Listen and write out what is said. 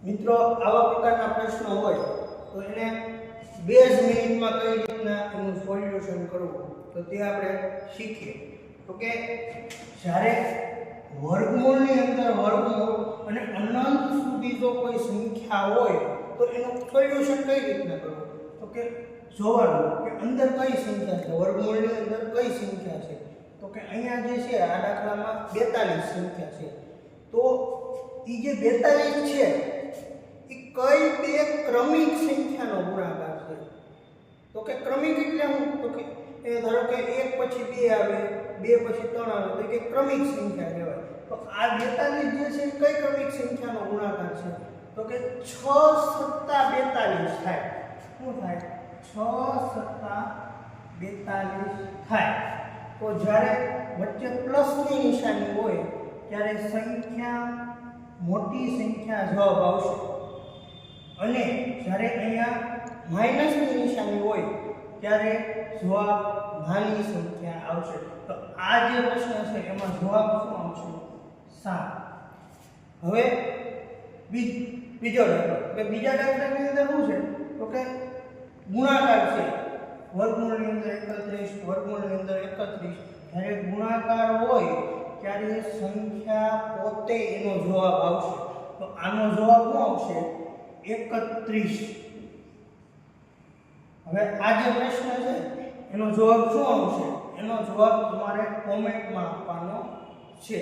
મિત્રો આવા પ્રકારના પ્રશ્નો હોય તો એને 2 જ મિનિટમાં કઈ રીતના એનું સોલ્યુશન કરવું તો તે આપણે શીખીએ. તો કે જ્યારે વર્ગમૂળની અંદર વર્ગમૂળ અને અનંત સુધી જો કોઈ સંખ્યા હોય તો એનું સોલ્યુશન કઈ રીતના કરવું તો કે જોવાનું કે અંદર કઈ સંખ્યા છે, વર્ગમૂળની અંદર કઈ સંખ્યા છે. તો કે અહીંયા જે છે આ દાખલામાં 42 સંખ્યા છે. તો એ જે 42 છે એ કઈ બે ક્રમિક સંખ્યાનો ગુણાકાર છે. તો કે ક્રમિક એટલે શું તો કે એ ધારો કે 1 પછી 2 આવે, 2 પછી 3 આવે તો કે ક્રમિક સંખ્યા કહેવાય. તો આ 42 જે છે કઈ ક્રમિક સંખ્યાનો ગુણાકાર છે તો કે 6 સત્તા 42 થાય. શું થાય? 6 સત્તા 42 થાય. તો જ્યારે વચ્ચે પ્લસની નિશાની હોય ત્યારે સંખ્યા મોટી સંખ્યા જવાબ આવશે અને જ્યારે અહીંયા માઈનસની નિશાની હોય ત્યારે જવાબ નાની સંખ્યા આવશે. તો આ જે પ્રશ્ન છે એમાં જવાબ શું આવશે? 7. હવે બીજો દાખલો કે બીજા દાખલાની અંદર શું છે તો કે ગુણાકાર છે. વર્ગમૂળની અંદર 31, વર્ગમૂળની અંદર 31. જ્યારે ગુણાકાર હોય ત્યારે સંખ્યા પોતે એનો જવાબ આવશે. તો આનો જવાબ શું આવશે? 31. હવે આ જે પ્રશ્ન છે એનો જવાબ શું આવશે? એનો જવાબ તમારે કોમેન્ટમાં આપવાનો છે.